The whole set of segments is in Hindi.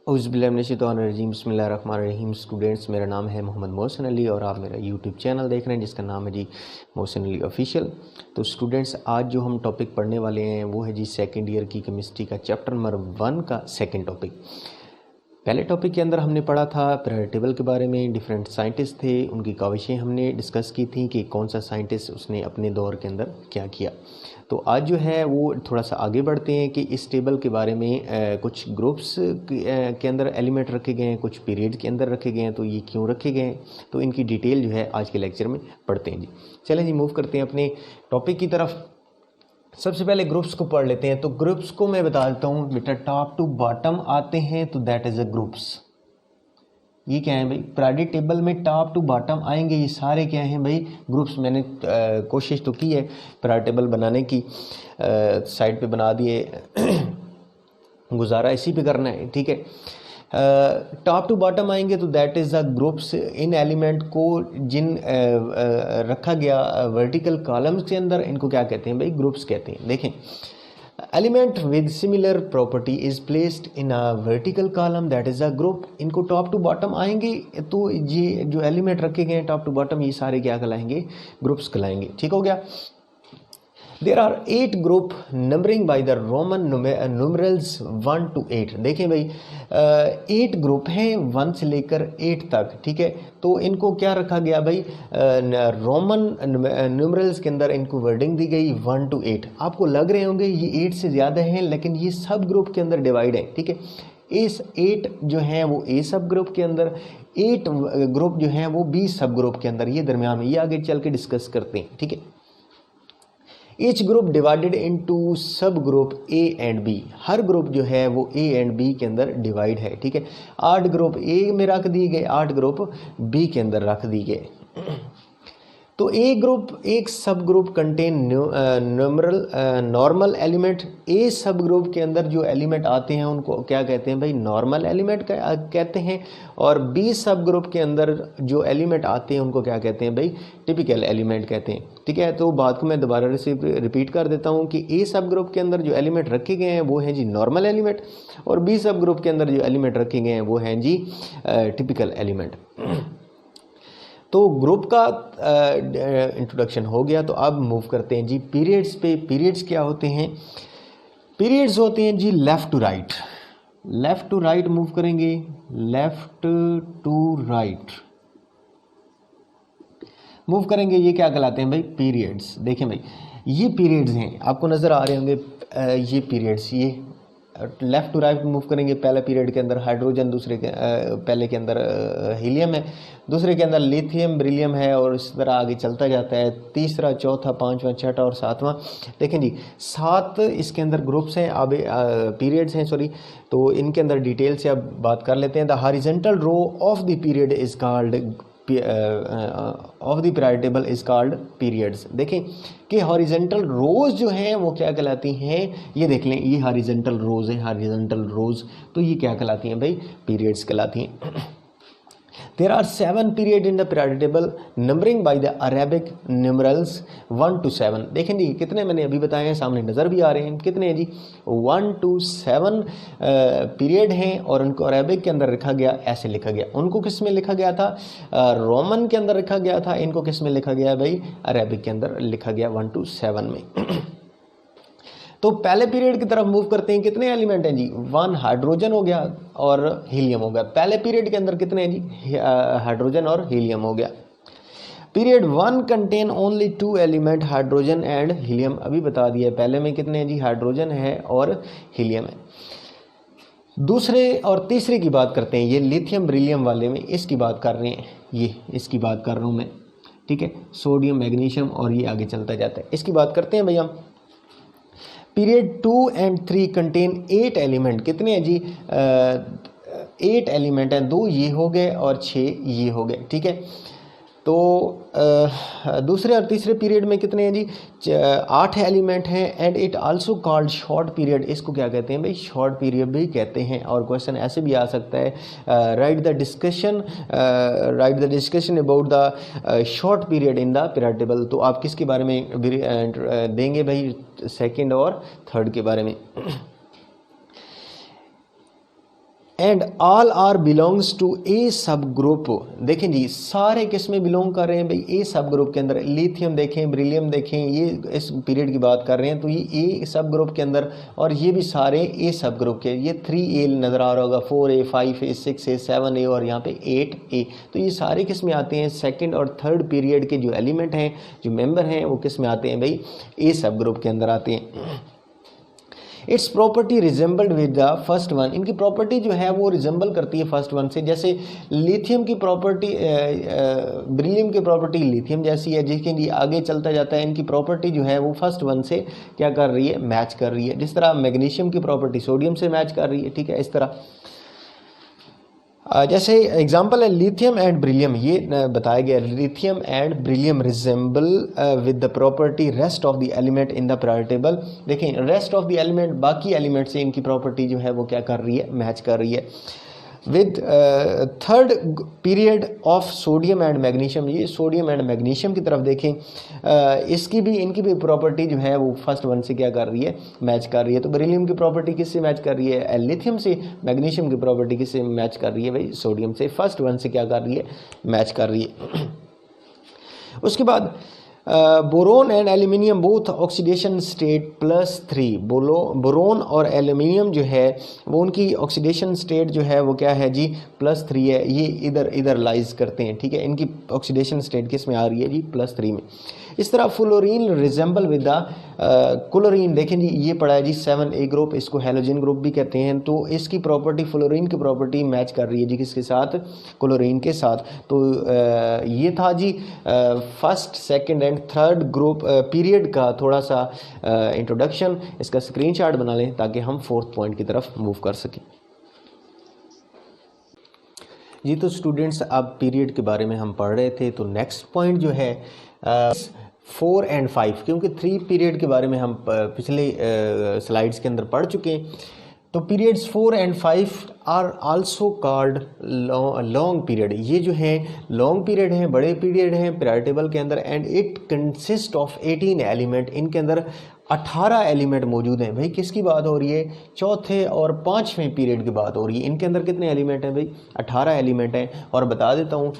औज़ुबिल्लाहिमिनश्शैतानिर्रजीम बिस्मिल्लाहिर्रहमानिर्रहीम। स्टूडेंट्स, मेरा नाम है मोहम्मद मोहसिन अली और आप मेरा यूट्यूब चैनल देख रहे हैं जिसका नाम है जी मोहसिन अली ऑफिशियल। तो स्टूडेंट्स, आज जो हम टॉपिक पढ़ने वाले हैं वो है जी सेकंड ईयर की केमिस्ट्री का चैप्टर नंबर 1 का सेकंड टॉपिक। पहले टॉपिक के अंदर हमने पढ़ा था पीरियोडिक टेबल के बारे में। डिफरेंट साइंटिस्ट थे, उनकी काविशें हमने डिस्कस की थी कि कौन सा साइंटिस्ट उसने अपने दौर के अंदर क्या किया। तो आज जो है वो थोड़ा सा आगे बढ़ते हैं कि इस टेबल के बारे में कुछ ग्रुप्स के अंदर एलिमेंट रखे गए हैं, कुछ पीरियड के अंदर रखे गए हैं, तो ये क्यों रखे गए हैं, तो इनकी डिटेल जो है आज के लेक्चर में पढ़ते हैं जी। चलें जी, मूव करते हैं अपने टॉपिक की तरफ। सबसे पहले ग्रुप्स को पढ़ लेते हैं। तो ग्रुप्स को मैं बता देता हूँ बेटा, टॉप टू बॉटम आते हैं तो दैट इज़ अ ग्रुप्स। ये क्या है भाई, पीरियोडिक टेबल में टॉप टू बॉटम आएंगे, ये सारे क्या हैं भाई, ग्रुप्स। मैंने कोशिश तो की है पीरियोडिक टेबल बनाने की, साइड पे बना दिए, गुजारा इसी पे करना है, ठीक है। टॉप टू बॉटम आएंगे तो that is the groups. In element को जिन रखा गया वर्टिकल कॉलम्स के अंदर, इनको क्या कहते हैं भाई, ग्रुप्स कहते हैं। देखें, element with similar property is placed in a vertical column, that is a group. इनको टॉप टू बॉटम आएंगे तो ये जो एलिमेंट रखे गए हैं टॉप टू बॉटम, ये सारे क्या कहलाएंगे, ग्रुप्स कहलाएंगे। ठीक हो गया। There are 8 group numbering by the Roman numerals 1 to 8। देखें भाई, 8 ग्रुप हैं 1 से लेकर 8 तक, ठीक है। तो इनको क्या रखा गया भाई, रोमन न्यूमरल्स के अंदर इनको वर्डिंग दी गई 1 to 8। आपको लग रहे होंगे ये 8 से ज़्यादा हैं, लेकिन ये सब ग्रुप के अंदर डिवाइड है, ठीक है। इस 8 जो हैं वो ए सब ग्रुप के अंदर, 8 ग्रुप जो हैं वो बी सब ग्रुप के अंदर, ये दरमियान में, ये आगे चल के डिस्कस करते हैं, ठीक है। Each group divided into sub group A and B. हर ग्रुप जो है वो ए एंड बी के अंदर डिवाइड है, ठीक है। 8 ग्रुप ए में रख दिए गए, 8 ग्रुप बी के अंदर रख दिए गए। तो ए ग्रुप, एक सब ग्रुप कंटेन नॉर्मल एलिमेंट। ए सब ग्रुप के अंदर जो एलिमेंट आते हैं उनको क्या कहते हैं भाई, नॉर्मल एलिमेंट कहते हैं। और बी सब ग्रुप के अंदर जो एलिमेंट आते हैं उनको क्या कहते हैं भाई, टिपिकल एलिमेंट कहते हैं, ठीक है। तो बात को मैं दोबारा से रिपीट कर देता हूँ कि ए सब ग्रुप के अंदर जो एलिमेंट रखे गए हैं वो हैं जी नॉर्मल एलिमेंट, और बी सब ग्रुप के अंदर जो एलिमेंट रखे गए हैं वो हैं जी टिपिकल एलिमेंट। तो ग्रुप का इंट्रोडक्शन हो गया, तो अब मूव करते हैं जी पीरियड्स पे। पीरियड्स क्या होते हैं, पीरियड्स होते हैं जी left to right. Left to right move करेंगे, लेफ़्ट टू राइट मूव करेंगे, ये क्या कहलाते हैं भाई, पीरियड्स। देखें भाई, ये पीरियड्स हैं, आपको नज़र आ रहे होंगे ये पीरियड्स। ये लेफ़्ट टू राइट मूव करेंगे, पहले पीरियड के अंदर हाइड्रोजन, दूसरे के पहले के अंदर हीलियम है, दूसरे के अंदर लिथियम बेरिलियम है, और इस तरह आगे चलता जाता है। तीसरा, चौथा, पांचवा, छठा और सातवां। देखें जी, 7 इसके अंदर ग्रुप्स हैं, अब पीरियड्स हैं, सॉरी। तो इनके अंदर डिटेल से अब बात कर लेते हैं। The horizontal row of the period is called of the periodic table is called periods. देखें कि हॉरिजॉन्टल रोज जो हैं वो क्या कहलाती हैं, ये देख लें, ये हॉरिजॉन्टल रोज है, हॉरिजॉन्टल रोज, तो ये क्या कहलाती हैं भाई, पीरियड्स कहलाती हैं। There are 7 period in the periodic table numbering by the Arabic numerals 1 to 7। देखें जी, कितने मैंने अभी बताए हैं, सामने नज़र भी आ रहे हैं, कितने हैं जी, 1 to 7 पीरियड हैं, और उनको अरेबिक के अंदर रखा गया, ऐसे लिखा गया। उनको किस में लिखा गया था, रोमन के अंदर रखा गया था, इनको किस में लिखा गया भाई, अरेबिक के अंदर लिखा गया 1 to 7 में। तो पहले पीरियड की तरफ मूव करते हैं। कितने एलिमेंट हैं जी, 1 हाइड्रोजन हो गया और हीलियम हो गया। पहले पीरियड के अंदर कितने हैं जी, हाइड्रोजन और हीलियम हो गया। Period 1 contain only 2 element, hydrogen and helium. अभी बता दिया, पहले में कितने हैं जी, हाइड्रोजन है और हीलियम है। दूसरे और तीसरे की बात करते हैं, ये लिथियम बेरिलियम वाले में इसकी बात कर रहे हैं, ये इसकी बात कर रहा हूँ मैं, ठीक है। सोडियम, मैग्नीशियम, और ये आगे चलता जाता है, इसकी बात करते हैं भैया। Period 2 and 3 contain 8 element. कितने हैं जी, 8 एलिमेंट हैं, 2 ये हो गए और 6 ये हो गए, ठीक है। तो दूसरे और तीसरे पीरियड में कितने हैं जी, 8 एलिमेंट हैं। And it also called short period. इसको क्या कहते हैं भाई, शॉर्ट पीरियड भी कहते हैं। और क्वेश्चन ऐसे भी आ सकता है, right the discussion about the short period in the periodic table. तो आप किसके बारे में देंगे भाई, सेकंड और थर्ड के बारे में। And all are belongs to A sub group. देखें जी, सारे किस में बिलोंग कर रहे हैं भाई, ए सब ग्रुप के अंदर। लिथियम देखें, बेरिलियम देखें, ये इस पीरियड की बात कर रहे हैं तो ये ए सब ग्रुप के अंदर, और ये भी सारे ए सब ग्रुप के। ये 3A नज़र आ रहा होगा, 4A 5A 6A 7A और यहाँ पे 8A। तो ये सारे किस में आते हैं, सेकेंड और थर्ड पीरियड के जो एलिमेंट हैं, जो मेंबर हैं, वो किस में आते हैं भाई, ए सब ग्रुप के अंदर आते हैं। It's property resembled with the first one. इनकी प्रॉपर्टी जो है वो रिजेंबल करती है फर्स्ट वन से। जैसे लिथियम की प्रॉपर्टी बेरिलियम की प्रॉपर्टी लिथियम जैसी है, लेकिन ये आगे चलता जाता है, इनकी प्रॉपर्टी जो है वो फर्स्ट वन से क्या कर रही है, मैच कर रही है। जिस तरह मैग्नीशियम की प्रॉपर्टी सोडियम से मैच कर रही है, ठीक है, इस तरह। जैसे एग्जांपल है लिथियम एंड बेरिलियम, ये बताया गया, lithium and beryllium resemble with the property rest of the element in the periodic table. देखें, रेस्ट ऑफ द एलिमेंट, बाकी एलिमेंट से इनकी प्रॉपर्टी जो है वो क्या कर रही है, मैच कर रही है। With third period of sodium and magnesium, ये सोडियम एंड मैग्नीशियम की तरफ देखें, इसकी भी, इनकी भी प्रॉपर्टी जो है वो फर्स्ट वन से क्या कर रही है, मैच कर रही है। तो बेरिलियम की प्रॉपर्टी किससे मैच कर रही है, लिथियम से। मैग्नीशियम की प्रॉपर्टी किससे मैच कर रही है भाई, सोडियम से। फर्स्ट वन से क्या कर रही है, मैच कर रही है। उसके बाद boron and aluminium both oxidation state +3। Boron और एल्यूमिनियम जो है वो उनकी ऑक्सीडेशन स्टेट जो है वो क्या है जी, +3 है। ये इधर लाइज करते हैं, ठीक है। इनकी ऑक्सीडेशन स्टेट किस में आ रही है जी, +3 में। इस तरह fluorine resemble with the chlorine. देखें जी, ये पड़ा है जी 7A ग्रुप, इसको हेलोजन ग्रुप भी कहते हैं। तो इसकी प्रॉपर्टी, फ्लोरीन की प्रॉपर्टी मैच कर रही है जी किसके साथ, क्लोरीन के साथ। तो ये था जी first, second and third group period का थोड़ा सा इंट्रोडक्शन। इसका स्क्रीनशॉट बना लें ताकि हम फोर्थ पॉइंट की तरफ मूव कर सकें। जी तो स्टूडेंट्स, अब पीरियड के बारे में हम पढ़ रहे थे, तो नेक्स्ट पॉइंट जो है 4 एंड 5, क्योंकि 3 पीरियड के बारे में हम पिछले स्लाइड्स के अंदर पढ़ चुके हैं। तो periods 4 and 5 are also called long period. ये जो है लॉन्ग पीरियड हैं, बड़े पीरियड हैं पीरियड टेबल के अंदर। And it consist of 18 element. इनके अंदर 18 एलिमेंट मौजूद हैं। भाई किसकी बात हो रही है, चौथे और पाँचवें पीरियड की बात हो रही है। इनके अंदर कितने एलिमेंट हैं भाई, 18 एलिमेंट हैं। और बता देता हूँ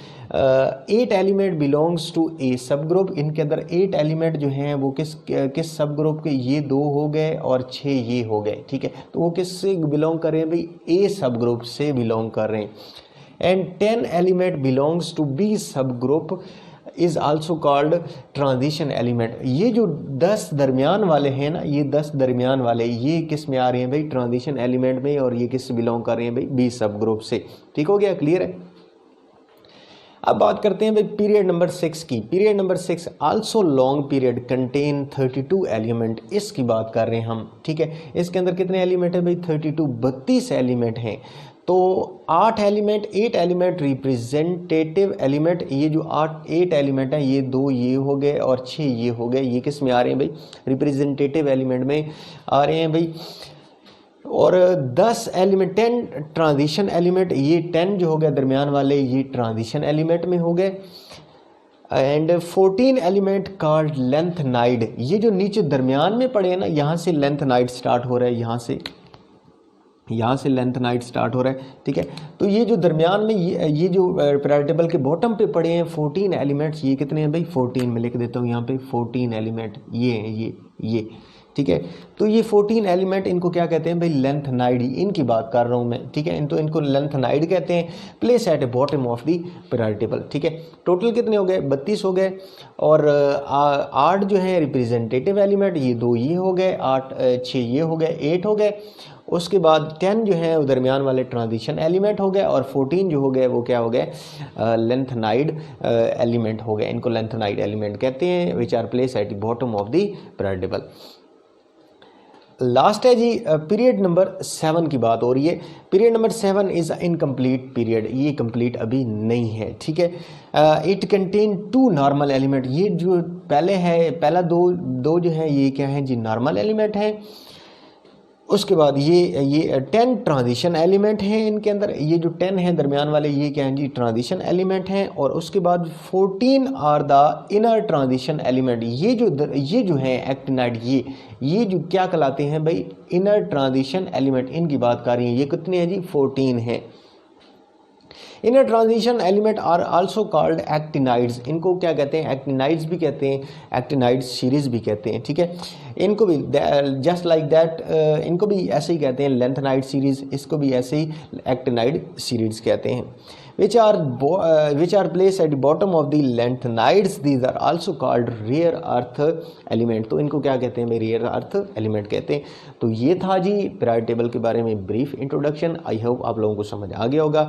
8 element belongs to A sub group. इनके अंदर 8 एलिमेंट जो हैं वो किस सब ग्रुप के, ये 2 हो गए और 6 ये हो गए, ठीक है। तो वो किससे बिलोंग कर रहे हैं भाई, ए सब ग्रुप से बिलोंग कर रहे हैं। And 10 element belongs to B sub group is also called transition element. ये जो 10 दरमियान वाले हैं ना, ये 10 दरमियान वाले, ये किस में आ रहे हैं भाई, ट्रांजिशन एलिमेंट में। और ये किस बिलोंग कर रहे हैं भाई, बी सब ग्रुप से। ठीक हो गया, क्लियर है। अब बात करते हैं भाई पीरियड नंबर 6 की। Period number 6 also long period contain 32 element. इसकी बात कर रहे हैं हम, ठीक है। इसके अंदर कितने एलिमेंट हैं भाई, 32 एलिमेंट हैं। तो 8 एलिमेंट रिप्रेजेंटेटिव एलिमेंट। ये जो 8 एलिमेंट हैं, ये 2 ये हो गए और 6 ये हो गए। ये किस में आ रहे हैं भाई, रिप्रेजेंटेटिव एलिमेंट में आ रहे हैं भाई। और 10 एलिमेंट, 10 ट्रांजिशन एलिमेंट। ये 10 जो हो गए दरमियान वाले, ये ट्रांजिशन एलिमेंट में हो गए। And 14 element called lanthanide. ये जो नीचे दरमियान में पड़े हैं ना, यहाँ से लेंथनाइड स्टार्ट हो रहा है, यहाँ से लेंथनाइड स्टार्ट हो रहा है, ठीक है। तो ये जो दरमियान में ये जो पीरियड टेबल के बॉटम पे पड़े हैं 14 एलिमेंट्स, ये कितने हैं भाई, 14 में लिख देता हूँ यहाँ पे 14 एलिमेंट ये हैं, ये ठीक है। तो ये 14 एलिमेंट, इनको क्या कहते हैं भाई, लेंथनाइड। इनकी बात कर रहा हूँ मैं, ठीक है। इनको लेंथनाइड कहते हैं। Place at A bottom of the period table, ठीक है। टोटल कितने हो गए, 32 हो गए। और 8 जो है रिप्रेजेंटेटिव एलिमेंट, ये 2 ये हो गए, 6 ये हो गए, 8 हो गए। उसके बाद 10 जो है वो दरमियान वाले ट्रांजिशन एलिमेंट हो गए। और 14 जो हो गए वो क्या हो गए, लेंथनाइड एलिमेंट हो गए। इनको लेंथनाइड एलिमेंट कहते हैं, which are place at the bottom of the period table. Last है जी पीरियड नंबर 7 की बात हो रही है। Period number 7 is incomplete period. ये कंप्लीट अभी नहीं है, ठीक है। It contain 2 normal element. ये जो पहले है, पहला दो जो है ये क्या है जी, नॉर्मल एलिमेंट है। उसके बाद ये 10 ट्रांजिशन एलिमेंट हैं इनके अंदर, ये जो 10 हैं दरमियान वाले ये क्या हैं जी, ट्रांजिशन एलिमेंट हैं। और उसके बाद 14 are the inner transition element, ये जो हैं एक्टिनाइड, ये जो क्या कहलाते हैं भाई, इनर ट्रांजिशन एलिमेंट, इनकी बात कर रही हैं। ये कितने हैं जी, 14 हैं। Inner transition element are also called actinides, इनको क्या कहते हैं, एक्टिनाइड्स भी कहते हैं, एक्टिनाइड्स सीरीज भी कहते हैं, ठीक है। इनको भी जस्ट लाइक दैट, इनको भी ऐसे ही कहते हैं लेंथनाइड सीरीज, इसको भी ऐसे ही एक्टिनाइड सीरीज कहते हैं। which are placed at the bottom of the lanthanides, these are also called rare earth element। तो इनको क्या कहते हैं भाई, रेयर अर्थ एलिमेंट कहते हैं। तो ये था जी पीरियोडिक टेबल के बारे में ब्रीफ इंट्रोडक्शन। आई होप आप लोगों को समझ आ गया होगा।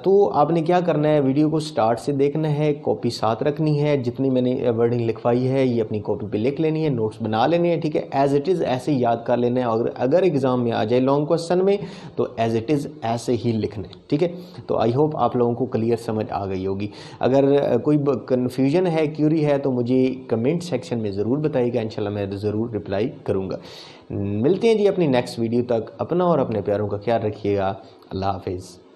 तो आपने क्या करना है, वीडियो को स्टार्ट से देखना है, कॉपी साथ रखनी है, जितनी मैंने वर्डिंग लिखवाई है ये अपनी कॉपी पे लिख लेनी है, नोट्स बना लेने हैं, ठीक है। एज इट इज़ ऐसे ही याद कर लेना है, और अगर एग्जाम में आ जाए लॉन्ग क्वेश्चन में तो एज इट इज़ ऐसे ही लिखना है, ठीक है। तो आई होप आप लोगों को क्लियर समझ आ गई होगी। अगर कोई कन्फ्यूजन है, क्यूरी है, तो मुझे कमेंट सेक्शन में ज़रूर बताइएगा, इंशाल्लाह मैं ज़रूर रिप्लाई करूँगा। मिलते हैं जी अपनी नेक्स्ट वीडियो तक। अपना और अपने प्यारों का ख्याल रखिएगा। अल्लाह हाफिज़।